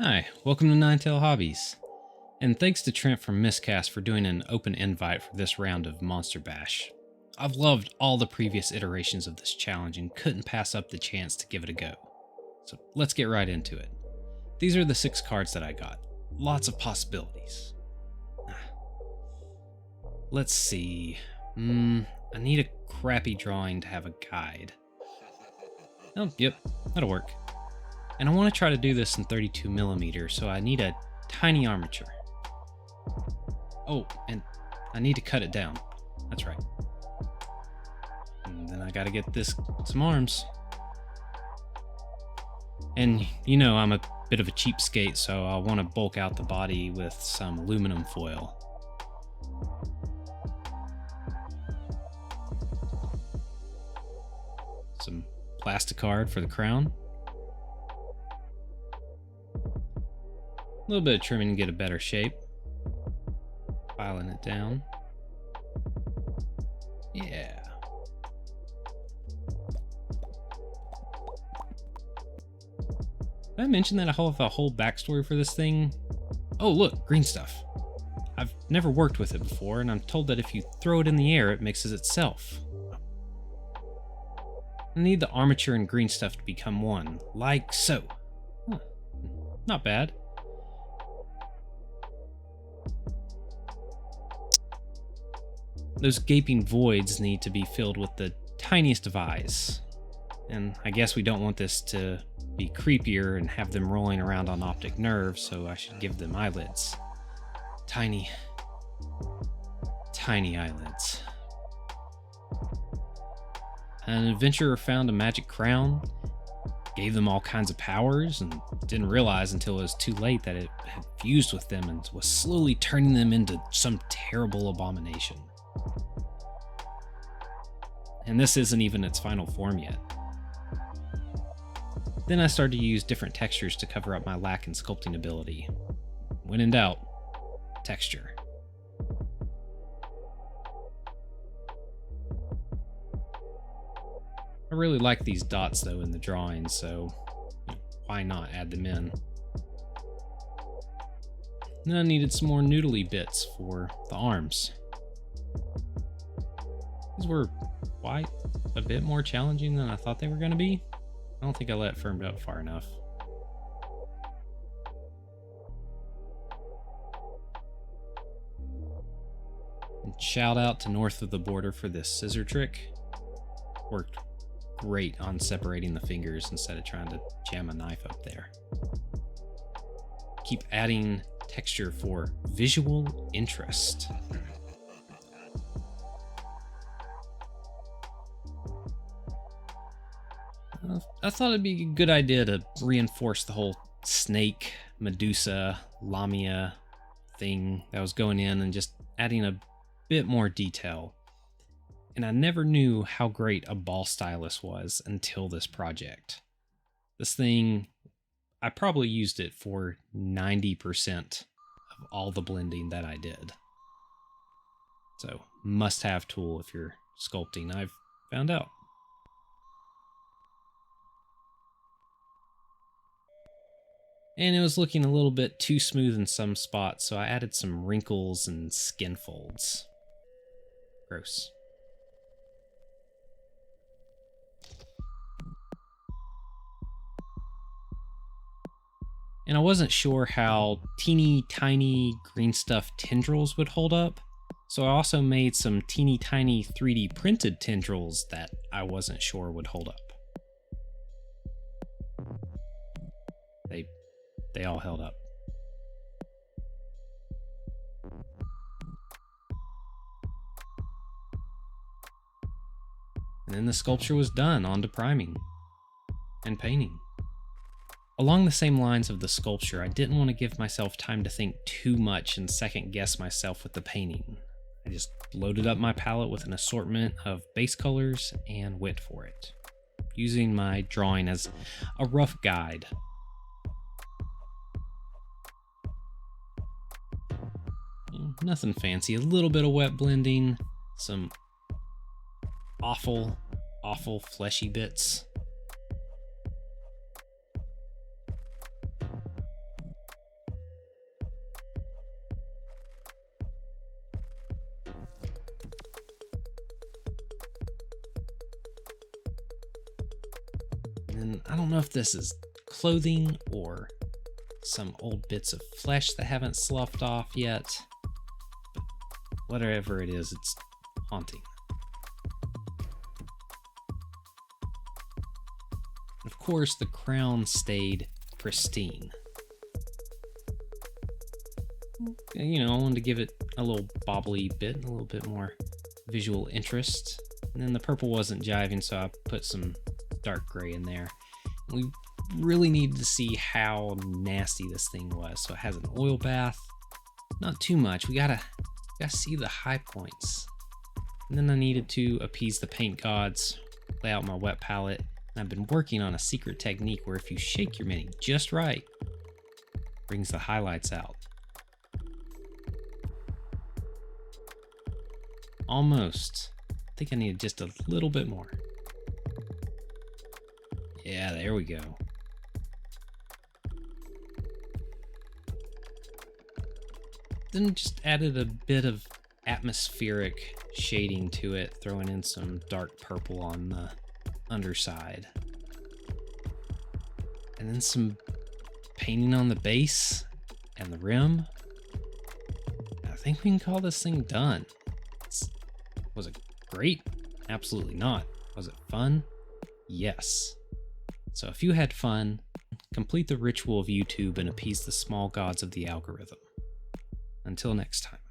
Hi, welcome to Ninetail Hobbies. And thanks to Trent from Miscast for doing an open invite for this round of Monster Bash. I've loved all the previous iterations of this challenge and couldn't pass up the chance to give it a go. So let's get right into it. These are the 6 cards that I got. Lots of possibilities. Let's see. I need a crappy drawing to have a guide. Oh, yep, that'll work. And I want to try to do this in 32mm, so I need a tiny armature. Oh, and I need to cut it down. That's right. And then I gotta get some arms. And you know I'm a bit of a cheapskate, so I want to bulk out the body with some aluminum foil. Some plasticard for the crown. A little bit of trimming to get a better shape. Filing it down. Yeah. Did I mention that I have a whole backstory for this thing? Oh, look, green stuff. I've never worked with it before, and I'm told that if you throw it in the air, it mixes itself. I need the armature and green stuff to become one, like so. Huh. Not bad. Those gaping voids need to be filled with the tiniest of eyes. And I guess we don't want this to be creepier and have them rolling around on optic nerves, so I should give them eyelids. Tiny, tiny eyelids. An adventurer found a magic crown, gave them all kinds of powers, and didn't realize until it was too late that it had fused with them and was slowly turning them into some terrible abomination. And this isn't even its final form yet. Then I started to use different textures to cover up my lack in sculpting ability. When in doubt, texture. I really like these dots though in the drawing, so why not add them in? Then I needed some more noodly bits for the arms. These were quite a bit more challenging than I thought they were going to be. I don't think I let it firm up far enough. And shout out to North of the Border for this scissor trick. Worked great on separating the fingers instead of trying to jam a knife up there. Keep adding texture for visual interest. I thought it'd be a good idea to reinforce the whole snake, Medusa, Lamia thing that was going in and just adding a bit more detail. And I never knew how great a ball stylus was until this project. This thing, I probably used it for 90% of all the blending that I did. So, must-have tool if you're sculpting, I've found out. And it was looking a little bit too smooth in some spots, so I added some wrinkles and skin folds. Gross. And I wasn't sure how teeny tiny green stuff tendrils would hold up, so I also made some teeny tiny 3D printed tendrils that I wasn't sure would hold up. They all held up. And then the sculpture was done, on to priming and painting. Along the same lines of the sculpture, I didn't want to give myself time to think too much and second guess myself with the painting. I just loaded up my palette with an assortment of base colors and went for it, using my drawing as a rough guide. Nothing fancy, a little bit of wet blending, some awful fleshy bits. And then I don't know if this is clothing or some old bits of flesh that haven't sloughed off yet. But whatever it is, it's haunting. Of course, the crown stayed pristine. You know, I wanted to give it a little bobbly bit, a little bit more visual interest. And then the purple wasn't jiving, so I put some dark gray in there. We really needed to see how nasty this thing was. So it has an oil bath. Not too much. We gotta see the high points. And then I needed to appease the paint gods, lay out my wet palette. And I've been working on a secret technique where if you shake your mini just right, it brings the highlights out. Almost. I think I needed just a little bit more. Yeah, there we go. Then just added a bit of atmospheric shading to it, throwing in some dark purple on the underside. And then some painting on the base and the rim. I think we can call this thing done. Was it great? Absolutely not. Was it fun? Yes. So if you had fun, complete the ritual of YouTube and appease the small gods of the algorithm. Until next time.